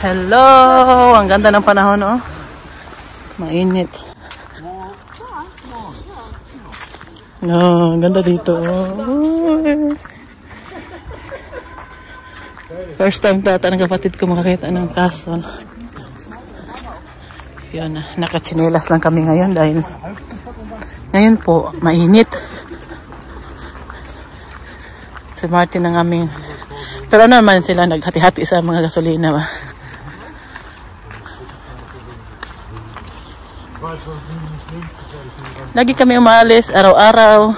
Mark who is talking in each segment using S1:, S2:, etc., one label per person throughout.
S1: Hello! Ang ganda ng panahon, oh. Mainit. No, ang ganda dito, oh. First time tata ng kapatid ko makakita ng castle. Yun, nakachinelas lang kami ngayon dahil ngayon po, mainit. Si Martin ang aming... Pero ano naman sila, naghati-hati sa mga gasolina ba? Lagi kami umalis, araw-araw.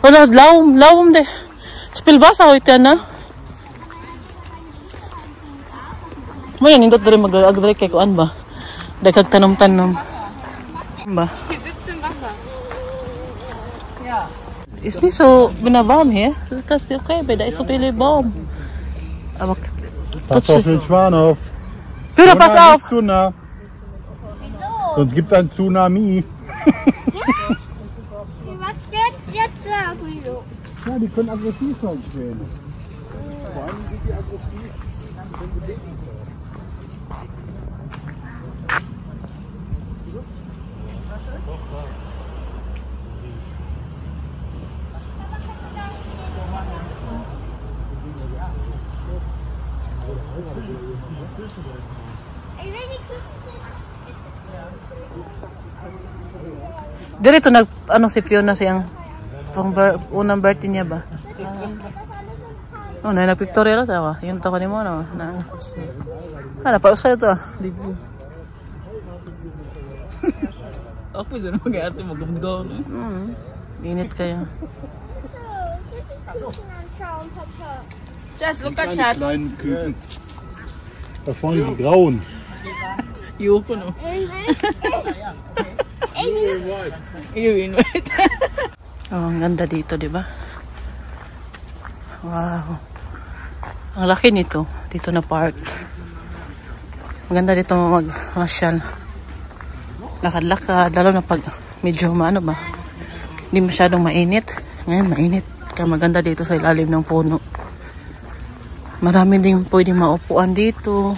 S1: Wala, lawom de. Spilbasa ko ito na. Mo yan, hindi rin mag-agdre kay kuan ba? Dagkag tanom-tanom. Ba? Is this so binabam here? Das ist still okay, da ist so viele Baum. Aber
S2: pass auf den Schwan auf.
S1: Peter, pass auf!
S2: Zu nah. Sonst gibt es ein Tsunami.
S3: Was geht jetzt, Guido?
S2: Ja, die können aggressiv sein. Vor allem sind die aggressiv, wenn sie bewegen können.
S1: Dirito nag ano si Fiona siyang unang birthday niya ba? Oh, na nagpictorial ta ba? Yung to kanimo no. Na. Pa usay to. Dibu. Ako sa mag-arte mo gumgaw no. Init kayo. Just look at chat.
S2: Kleinen Küken. Da vorne die grauen.
S1: Yuko no. You invite. Oh, ang ganda dito, di ba? Wow. Ang laki nito. Dito na park. Maganda dito mag-masyal. Lakad-lakad. Lalo na pag medyo maano ba? Hindi masyadong mainit. Ngayon, mainit. Kaya maganda dito sa ilalim ng puno. Marami din pwedeng maupuan dito.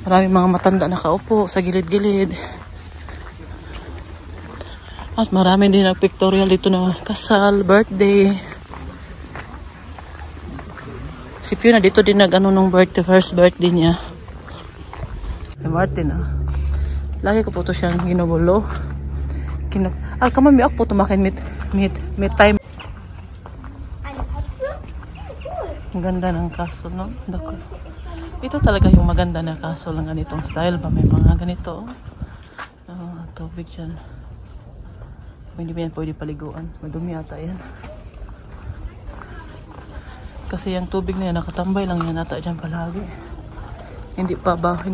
S1: Marami mga matanda nakaupo sa gilid-gilid. At marami din nag-pictorial dito na kasal, birthday. Si Fiona dito din nag-ano nung birthday, first birthday niya. Si Martin lagi ko po ito siyang ginubulo. Kaman may ako po tumakin meet time. Ang ganda ng castle, no? Ito talaga yung maganda na castle ng ganitong style ba? May mga ganito. Tubig dyan. Hindi ba yan pwede paliguan? Madumi ata yan. Kasi yung tubig na yan, nakatambay lang yan ata dyan palagi. Hindi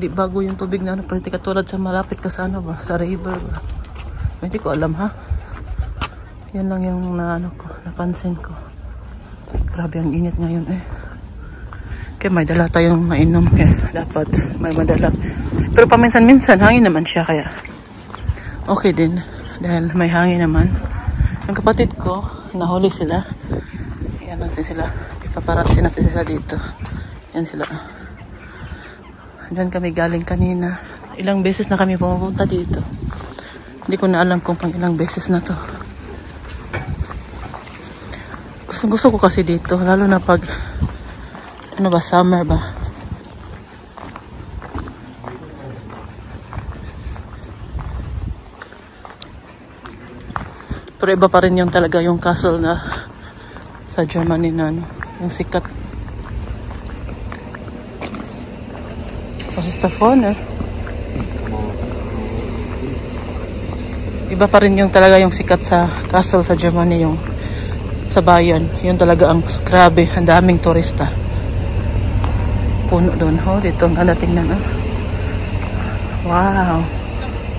S1: bago yung tubig na ano, pwede katulad sa malapit ka sa ano ba? Sa river ba? Hindi ko alam ha. Yan lang yung napansin ko. Grabe ang init ngayon eh. Kaya may dala tayong mainom. Kaya dapat may madala. Pero paminsan-minsan, hangin naman siya kaya. Okay din. Dahil may hangin naman. Ang kapatid ko, nahuli sila. Yan natin sila. Ipaparatsin natin sila dito. Yan sila. Diyan kami galing kanina. Ilang beses na kami pumunta dito. Hindi ko na alam kung pang ilang beses na to. Gusto ko kasi dito. Lalo na pag ano ba, summer ba? Pero iba pa rin yung talaga yung castle na sa Germany na ano, yung sikat. Was ist da vorne? Iba pa rin yung talaga yung sikat sa castle sa Germany, yung sa bayan. Yun talaga ang grabe, ang daming turista. Puno doon. Oh, dito ang ganda tingnan. Wow.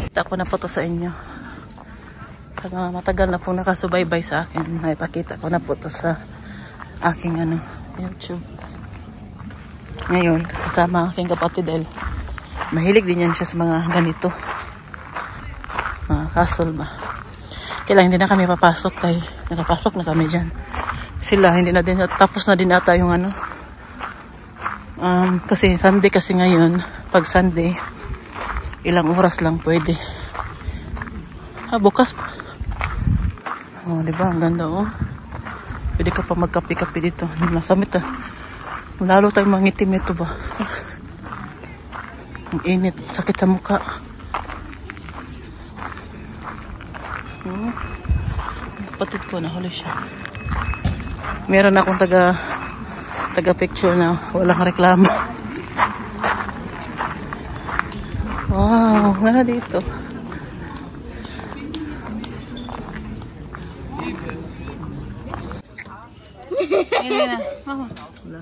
S1: Ito ako na po to sa inyo. Sa mga matagal na po nakasubaybay sa akin, naipakita ko na po ito sa aking YouTube. Ngayon, kasama aking kapatid dahil mahilig din yan siya sa mga ganito. Mga castle ba. Kailangan hindi na kami papasok kay nakapasok na kami dyan. sila, hindi na din, tapos na din ata yung ano. Kasi Sunday kasi ngayon, pag Sunday, ilang oras lang pwede. Bukas pa. Oh, diba? Ang ganda, oh. Pwede ka pa magkapi-kapi dito. Masamit, ah. Lalo tayong mangitim ito ba? Ang init. Sakit sa mukha. Kapatid ko, nahuli siya. Meron akong taga-picture na walang reklamo. Wow, wala dito. Hindi na. Wala.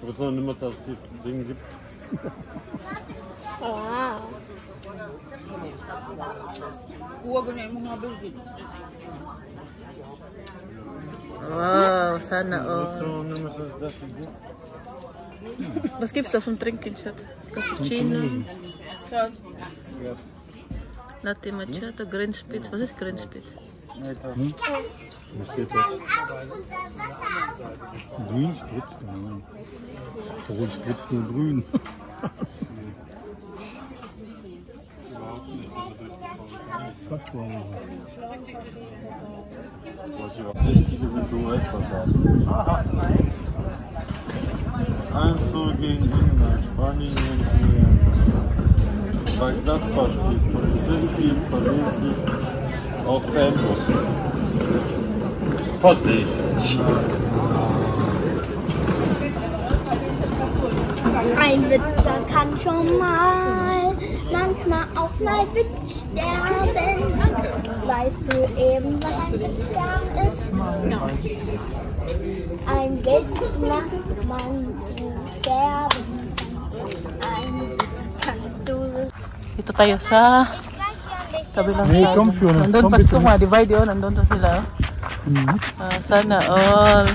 S2: Ich weiß noch nicht mehr, dass es dieses Ding gibt.
S3: Wow.
S1: Wow, sana
S2: Ich weiß
S1: all.
S2: noch nicht mehr, dass es das gibt.
S1: Was gibt's da zum Trinken, Schatz? Cappuccino,
S2: Ja.
S1: Latte Macchiato, Green Spitz. Was ist Green Spitz?
S2: Was steht das? Grün spritzt, nein. Warum spritzt nur grün? Fast war ja. Richtige sind US-Soldaten. 1:0 gegen England. Spanien gegen bei Gladbach spielt man. Sind versehentlich auch Fanbus. Versehentlich.
S3: Ein Witzer kann schon mal manchmal auch neidisch sterben. Weißt du eben, was ein Stern ist? Ein Gegner, man zu sterben. Ein kannst du
S1: Dito tayo sa kabilang
S2: Nee,
S1: side.
S2: komm, Fiona,
S1: Nandun
S2: komm
S1: pa
S2: bitte.
S1: sila, divide yun. Nandun pa sila. Sana all.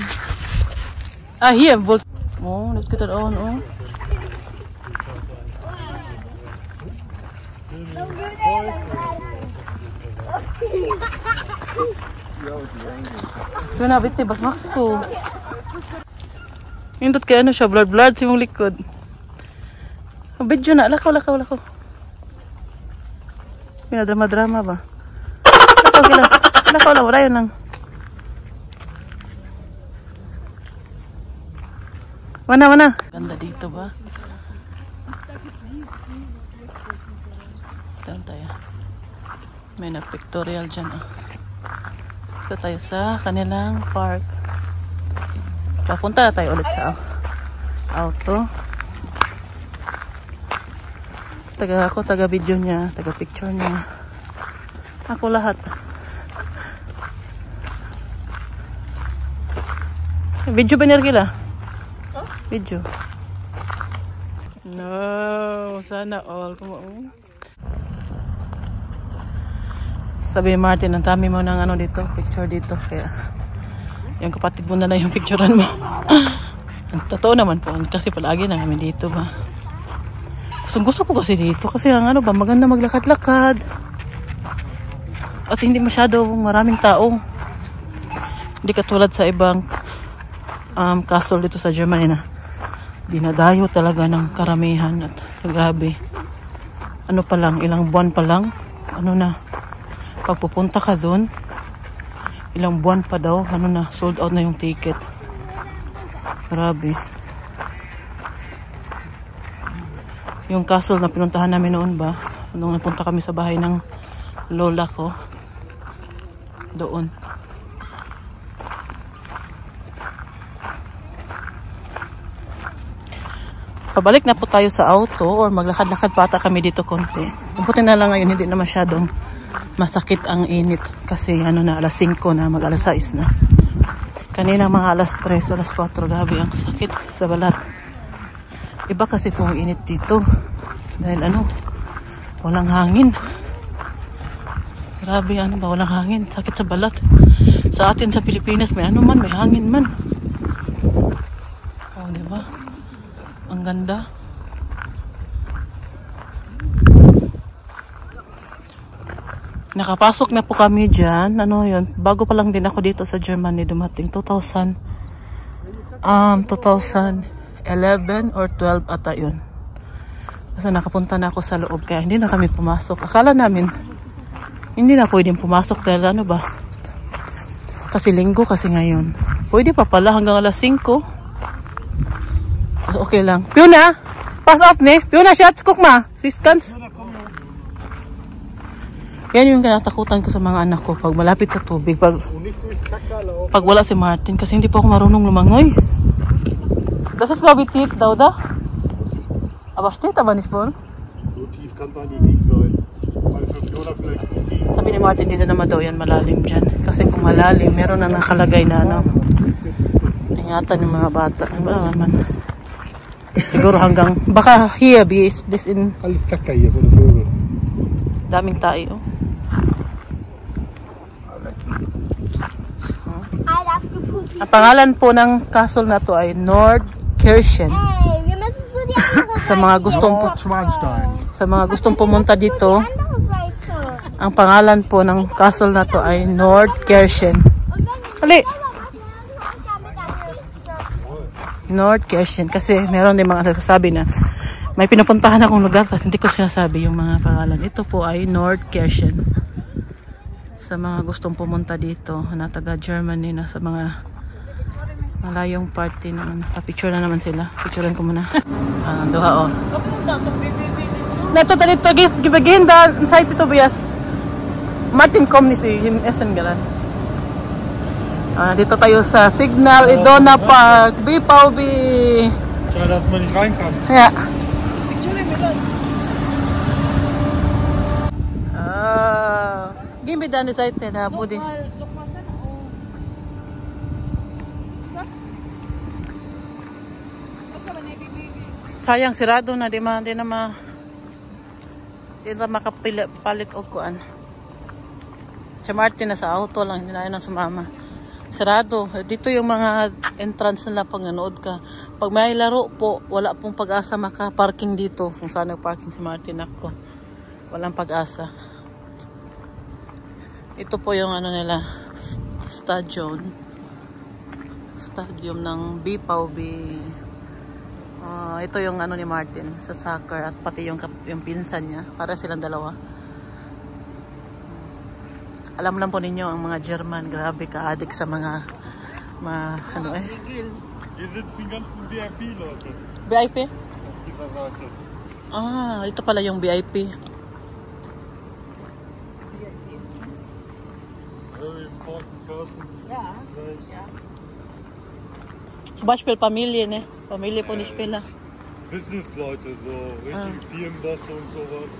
S1: Here, Bull. Oh, let's get it on, oh. Fiona, bitte, was machst du? Hindot kaya ano siya, blood si mong likod. Video na, lakaw. Drama ba? Lakaw lang, wala yun lang. Mana? Ganda dito ba? Doon tayo. May na pictorial dyan, ah. Dito tayo sa kanilang park. Papunta na tayo ulit sa auto. Taga video niya, taga picture niya. Ako lahat. Video ba nirgila? Video. No, sana all. Kumaon. Sabi ni Martin, ang dami mo ng ano dito, picture dito. Kaya yung kapatid mo na lang yung picturean mo. Ang totoo naman po, kasi palagi na kami dito ba. Gusto ko kasi dito kasi ang ano ba, maganda maglakad-lakad. At hindi masyado maraming tao. Hindi katulad sa ibang castle dito sa Germany na dinadayo talaga ng karamihan at grabe. Ano pa lang, ilang buwan pa lang, ano na, pagpupunta ka doon, ilang buwan pa daw, ano na, sold out na yung ticket. Grabe. Yung castle na pinuntahan namin noon ba, nung napunta kami sa bahay ng lola ko, doon. Pabalik na po tayo sa auto or maglakad-lakad pa ata kami dito konti. Buti na lang ngayon, hindi na masyadong masakit ang init kasi ano na, alas 5 na, mag alas 6 na. Kanina mga alas 3, alas 4, grabe ang sakit sa balat. Iba kasi po ang init dito. Dahil ano, walang hangin. Grabe, ano ba, walang hangin. Sakit sa balat. Sa atin sa Pilipinas, may ano man, may hangin man. Oh, diba? Ang ganda. Nakapasok na po kami dyan. Ano yun, bago pa lang din ako dito sa Germany dumating. 2019 2011 or 12 ata yun. Kasi nakapunta na ako sa loob kaya hindi na kami pumasok. Akala namin hindi na pwedeng pumasok dahil ano ba? Kasi linggo kasi ngayon. Pwede pa pala hanggang alas 5. So, okay lang. Piona! Pass off ni! Piona, shots cook ma! Siskans! Yan yung kinatakutan ko sa mga anak ko pag malapit sa tubig. Pag wala si Martin kasi hindi pa ako marunong lumangoy. Das ist glaube ich tief, Dauda. Aber steht aber nicht wohl.
S2: So tief kann es eigentlich nicht sein.
S1: Sabi ni Martin, hindi na naman daw yan malalim dyan. Kasi kung malalim, meron na nakalagay na ano. Ingatan yung mga bata. Ano naman. Siguro hanggang, baka here, this in...
S2: Alles Kacke hier, von der Vögel.
S1: Daming tayo. Ang pangalan po ng castle na to ay Nordkirchen.
S3: Hey, wir müssen zu die andere
S1: Sa mga gustong
S2: Schwanstein.
S1: sa mga gustong pumunta dito, ang pangalan po ng castle na to ay Nordkirchen. Ali. Nordkirchen kasi meron din mga nagsasabi na may pinupuntahan akong lugar at hindi ko sinasabi yung mga pangalan. Ito po ay Nordkirchen. Sa mga gustong pumunta dito na taga Germany na sa mga malayong party naman. Pa-picture na naman sila. Picturean ko muna. Duha oh. Nato dito gibagin da site ito bias. Martin kom ni si Essen garan. Dito tayo sa Signal Iduna Park, BVB.
S2: Schade, dass man nicht rein kann.
S1: Ja. Gimbi dan di site na budi. Sayang sirado na di na makapalit og kuan. Si Martin na sa auto lang, hindi na sumama. Sarado. Dito yung mga entrance nila pag nanood ka. Pag may laro po, wala pong pag-asa maka-parking dito. Kung saan nag-parking si Martin ako. Walang pag-asa. Ito po yung ano nila, stadium ng BVB. Ito yung ano ni Martin sa soccer at pati yung pinsan niya. Para silang dalawa. Alam lang po ninyo ang mga German, grabe ka-addict sa mga ano eh.
S2: Hier sitzen die ganzen VIP-Leute.
S1: VIP?
S2: Dieser Seite.
S1: Ito pala yung VIP.
S2: Ja.
S1: Zum Beispiel Familie, ne? Familie po nicht Spieler.
S2: Business-Leute, so richtige Firmenbosse und sowas.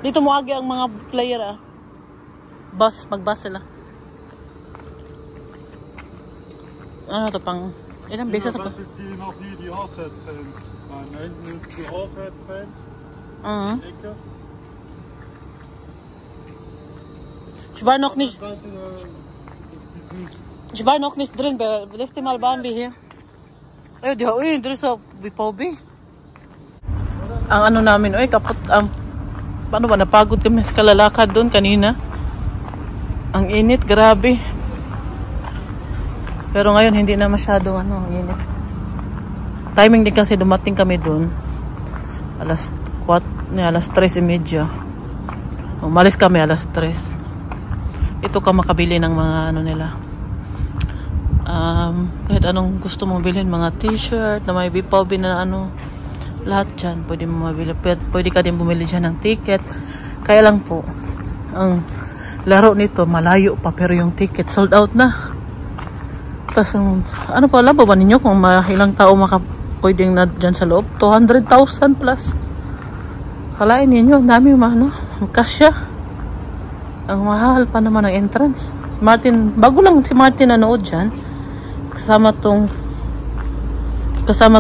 S1: Dito mo agi ang mga player mag-bus sila. Ano to pang ilang beses ako?
S2: Die noch die Auswärtsfans. Hinten ist die Auswärtsfans. Ecke.
S1: Ich war noch nicht drin, aber letzte Mal waren wir hier. Ayun, dito sa BVB. Ang ano namin, kapot paano ba, napagod kami sa kalalakad doon kanina. Ang init, grabe. Pero ngayon hindi na masyado init. Timing din kasi dumating kami doon. Alas 3:30. Umalis kami alas 3. Ito ka makabili ng mga nila. Kahit anong gusto mong bilhin, mga t-shirt na may BVB na lahat dyan, pwede mo mabili. Pwede ka din bumili dyan ng ticket. Kaya lang po, ang laro nito, malayo pa, pero yung ticket sold out na. Tapos, ano pa, alam ba ninyo kung ilang tao pwedeng na dyan sa loob? 200,000 plus. Kalain ninyo, dami kasya. Ang mahal pa naman ang entrance. Bago lang si Martin nanood dyan. Kasama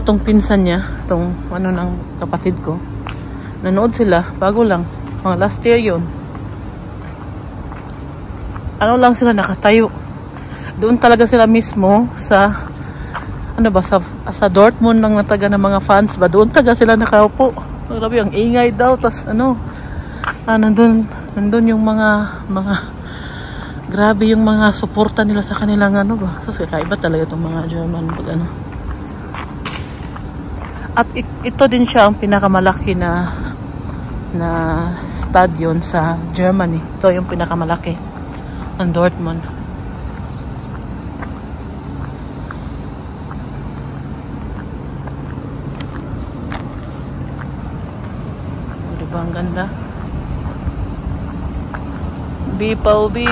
S1: tong pinsan niya, tong ng kapatid ko. Nanood sila, bago lang. Mga last year yun. Lang sila nakatayo. Doon talaga sila mismo sa sa Dortmund ng nataga ng mga fans ba. Doon talaga sila nakaupo. Grabe, ang ingay daw. Tas nandun yung mga Grabe yung mga suporta nila sa kanilang ano ba. So, kakaiba talaga itong mga German pag ano. At ito din siya ang pinakamalaki na stadion sa Germany. Ito yung pinakamalaki ng Dortmund. Diba ang ganda? Bipalbi.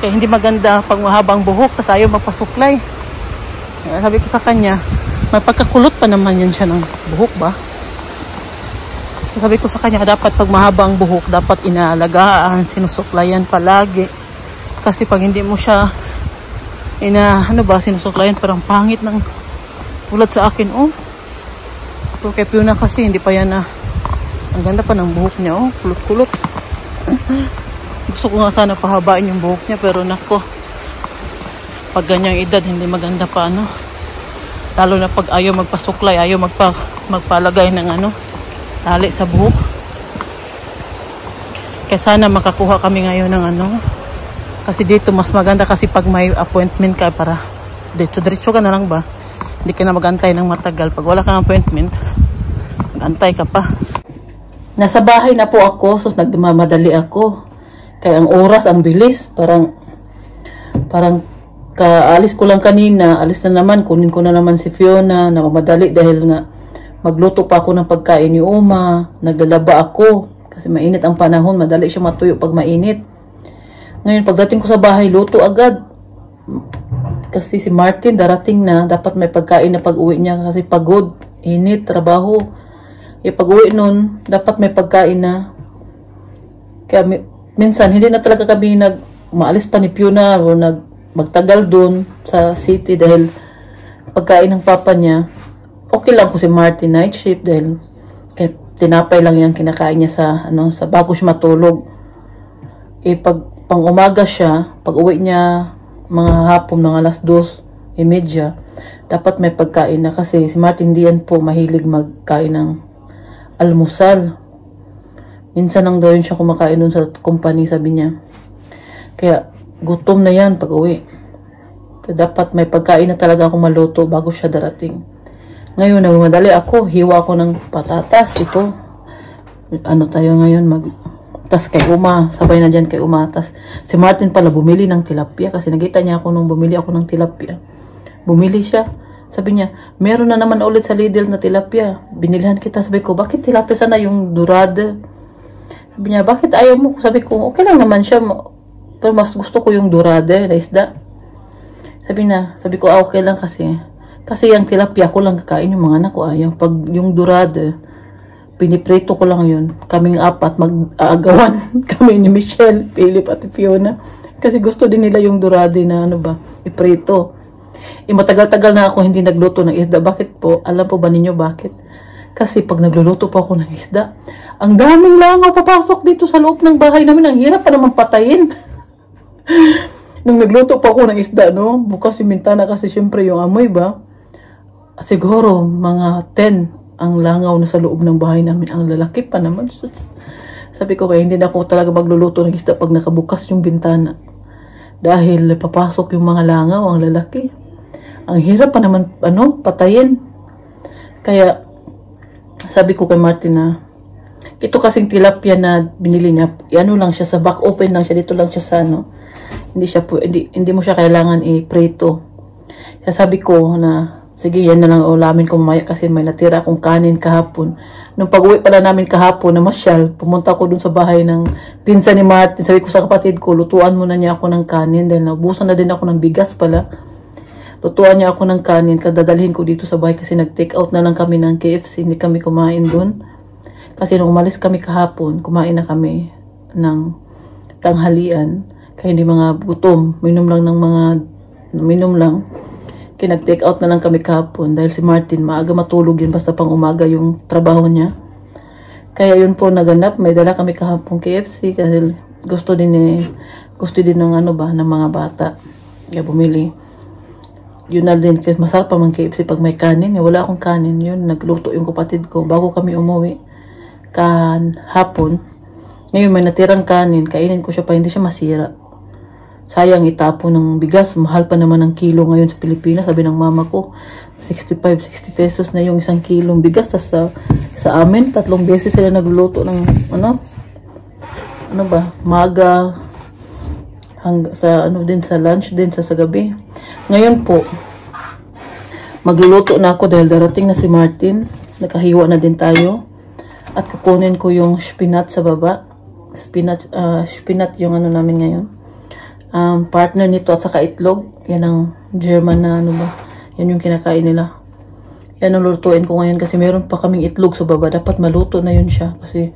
S1: Kaya hindi maganda pag mahabang buhok tas ayaw magpasuklay. Sabi ko sa kanya, may pagkakulot pa naman yan siya ng buhok ba? Sabi ko sa kanya, dapat pag mahabang buhok, dapat inaalagaan, sinusuklayan palagi. Kasi pag hindi mo siya sinusuklayan, parang pangit ng tulad sa akin, oh. Pero kay Fiona kasi, hindi pa yan ang ganda pa ng buhok niya, oh. Kulot-kulot. Gusto ko nga sana pahabain yung buhok niya, pero nako, pag ganyang edad, hindi maganda pa, ano. Lalo na pag ayaw magpasuklay, ayaw magpalagay ng tali sa buhok. Kaya sana makakuha kami ngayon ng kasi dito mas maganda kasi pag may appointment ka para diretso ka na lang ba. Hindi ka na magantay ng matagal. Pag wala kang appointment, magantay ka pa. Nasa bahay na po ako, so nagmamadali ako. Kaya ang oras, ang bilis. Parang kaalis ko lang kanina, alis na naman, kunin ko na naman si Fiona, namamadali dahil nga magluto pa ako ng pagkain ni Uma, naglalaba ako, kasi mainit ang panahon, madali siya matuyo pag mainit. Ngayon, pagdating ko sa bahay, luto agad. Kasi si Martin darating na, dapat may pagkain na pag-uwi niya kasi pagod, init, trabaho. Pag-uwi nun, dapat may pagkain na. Kaya minsan, hindi na talaga kami maalis pa ni Fiona o magtagal dun sa city dahil pagkain ng papa niya. Okay lang ko si Martin night shift dahil tinapay lang yan kinakain niya sa bago siya matulog. Pag pang umaga siya, pag uwi niya mga hapon, mga alas 2:30, dapat may pagkain na kasi si Martin hindi yan po mahilig magkain ng almusal. Minsan lang daw yun siya kumakain dun sa company, sabi niya. Kaya gutom na yan pag uwi. Dapat may pagkain na talaga ako maluto bago siya darating. Ngayon, nagmadali ako. Hiwa ako ng patatas. Ito. Tayo ngayon tas kay Uma. Sabay na dyan kay Uma. Tas si Martin pala bumili ng tilapia. Kasi nakita niya ako nung bumili ako ng tilapia. Bumili siya. Sabi niya, meron na naman ulit sa Lidl na tilapia. Binilhan kita. Sabi ko, bakit tilapia sana yung dorade? Sabi niya, bakit ayaw mo? Sabi ko, okay lang naman siya. Pero mas gusto ko yung dorade na isda. Sabi ko, okay lang kasi. Kasi yung tilapia ko lang kakain, yung mga anak ko ayaw. Pag yung dorade, piniprito ko lang yun. Kaming apat, mag-aagawan. Kami ni Michelle, Philip at Fiona. Kasi gusto din nila yung dorade na iprito. Matagal-tagal na ako hindi nagluto ng isda. Bakit po? Alam po ba ninyo bakit? Kasi pag nagluluto po ako ng isda, ang daming langaw papasok dito sa loob ng bahay namin. Ang hirap pa naman patayin. Nung nagluto po ako ng isda, bukas yung bintana kasi syempre yung amoy ba? Siguro mga 10 ang langaw na sa loob ng bahay namin. Ang lalaki pa naman. Sabi ko kaya hindi na ako talaga magluluto ng isda pag nakabukas yung bintana. Dahil papasok yung mga langaw, ang lalaki. Ang hirap pa naman, patayin. Kaya, sabi ko kay Martin na, ito kasing tilapia na binili niya, lang siya sa back open lang siya, dito lang siya sa hindi mo siya kailangan i-prito. Kaya sabi ko na, sige, yan na lang ulamin ko mamaya kasi may natira akong kanin kahapon. Nung pag-uwi pala namin kahapon na masyal, pumunta ako dun sa bahay ng pinsan ni Martin. Sabi ko sa kapatid ko, lutuan muna niya ako ng kanin dahil naubusan na din ako ng bigas pala. Lutuan niya ako ng kanin, kadadalhin ko dito sa bahay kasi nag-take out na lang kami ng KFC. Hindi kami kumain dun. Kasi nung umalis kami kahapon, kumain na kami ng tanghalian. Kaya hindi mga gutom. Minom lang. Kaya nag-take out na lang kami kahapon. Dahil si Martin, maaga matulog yun. Basta pang umaga yung trabaho niya. Kaya yun po naganap. May dala kami kahapon KFC. Kasi gusto din ng ng mga bata. Kaya bumili. Yun na din. Kasi masarap pa mang KFC pag may kanin. Wala akong kanin. Yun, nagluto yung kapatid ko bago kami umuwi. Hapon. Ngayon may natirang kanin, kainin ko siya pa, hindi siya masira. Sayang itapo ng bigas, mahal pa naman ang kilo ngayon sa Pilipinas. Sabi ng mama ko, 65-60 pesos na yung isang kilong bigas. Tas sa amin, 3 beses sila nagluluto ng maga, sa din sa lunch din sa gabi. Ngayon po, magluluto na ako dahil darating na si Martin. Nakahiwa na din tayo. At kukunin ko yung spinach sa baba. Spinach yung namin ngayon. Partner nito at saka itlog. Yan ang German na yan yung kinakain nila. Yan ang lutuin ko ngayon kasi meron pa kaming itlog sa baba. Dapat maluto na yun siya kasi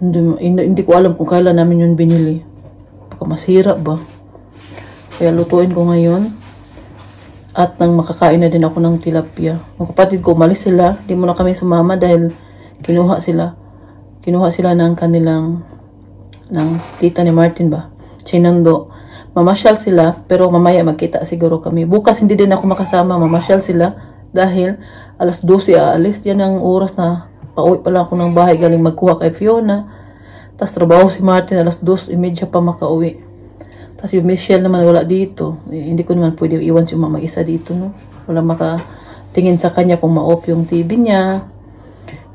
S1: hindi ko alam kung kailan namin yun binili. Baka masira ba. Kaya lutuin ko ngayon. At nang makakain na din ako ng tilapia. Mga kapatid ko, umalis sila. Hindi muna kami sumama dahil kinuha sila ng kanilang tita ni Martin ba. Sinundo. Mamasyal sila, pero mamaya magkita siguro kami. Bukas hindi din ako makasama, mamasyal sila dahil alas 12 aalis. Yan ang oras na pauwi pala ako ng bahay galing magkuha kay Fiona. Tapos trabaho si Martin, alas 2:30 pa makauwi. Tapos yung Michelle naman wala dito. Hindi ko naman pwede iwan si mama isa dito, no? Wala makatingin sa kanya kung ma-off yung TV niya.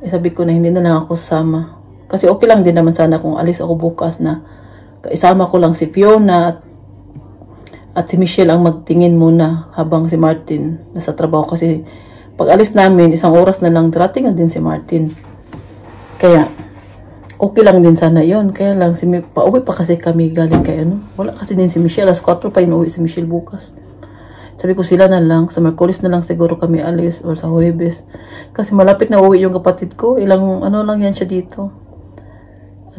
S1: Sabi ko na hindi na lang ako sasama. Kasi okay lang din naman sana kung alis ako bukas na isama ko lang si Fiona at si Michelle ang magtingin muna habang si Martin nasa trabaho. Kasi pag alis namin, 1 oras na lang darating din si Martin. Kaya okay lang din sana yon. Kaya lang, pauwi pa kasi kami galing kay wala kasi din si Michelle. Alas 4 pa inuwi si Michelle bukas. Sabi ko sila na lang, sa Merkulis na lang siguro kami alis or sa Huwebes. Kasi malapit na uwi yung kapatid ko. Ilang lang yan siya dito.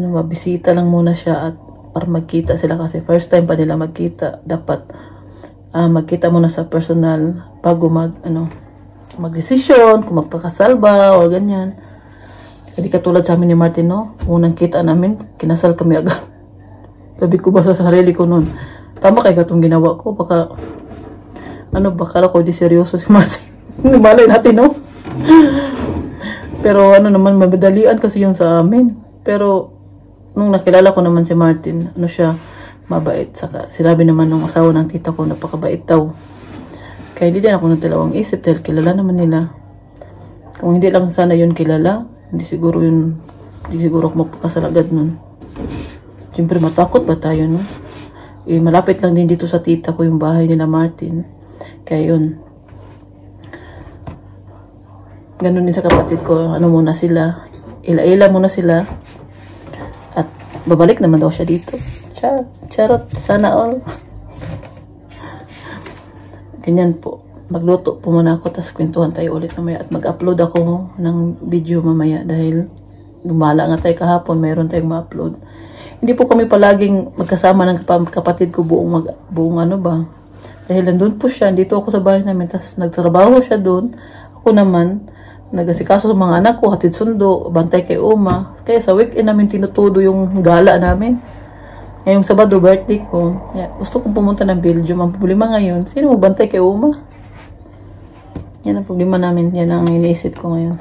S1: Bisita lang muna siya at para magkita sila kasi first time pa nila magkita. Dapat magkita muna sa personal bago mag-desisyon kung magpakasal ba o ganyan. Hindi katulad sa amin ni Martin, no? Unang kita namin, kinasal kami agad. Sabi ko ba sa sarili ko noon, tama kaya itong ginawa ko, baka bakala ko di seryoso si Martin. Malay natin, no? Pero naman, mabadalian kasi yung sa amin. Pero, nung nakilala ko naman si Martin, siya, mabait. Saka, sinabi naman ng asawa ng tita ko, napakabait daw. Kaya hindi din ako natalawang isip dahil kilala naman nila. Kung hindi lang sana yun kilala, hindi siguro ako magpakasal agad nun. Siyempre, matakot ba tayo, no? Malapit lang din dito sa tita ko yung bahay nila Martin. Kaya yun. Ganun din sa kapatid ko. Muna sila. Ila-ila muna sila. At babalik naman daw siya dito. Charot. Sana all. Ganyan po. Magluto po muna ako. Tapos kwentuhan tayo ulit mamaya. At mag-upload ako ng video mamaya. Dahil lumala nga tayo kahapon. Mayroon tayong ma-upload. Hindi po kami palaging magkasama ng kapatid ko buong dahil nandun po siya, dito ako sa bahay namin, tapos nagtrabaho siya doon. Ako naman, nag-asikaso sa mga anak ko, hatid sundo, bantay kay Uma. Kaya sa weekend namin tinutudo yung gala namin. Ngayong Sabado, birthday ko. Gusto kong pumunta ng Belgium. Ang problema ngayon, sino magbantay kay Uma? Yan ang problema namin, yan ang iniisip ko ngayon.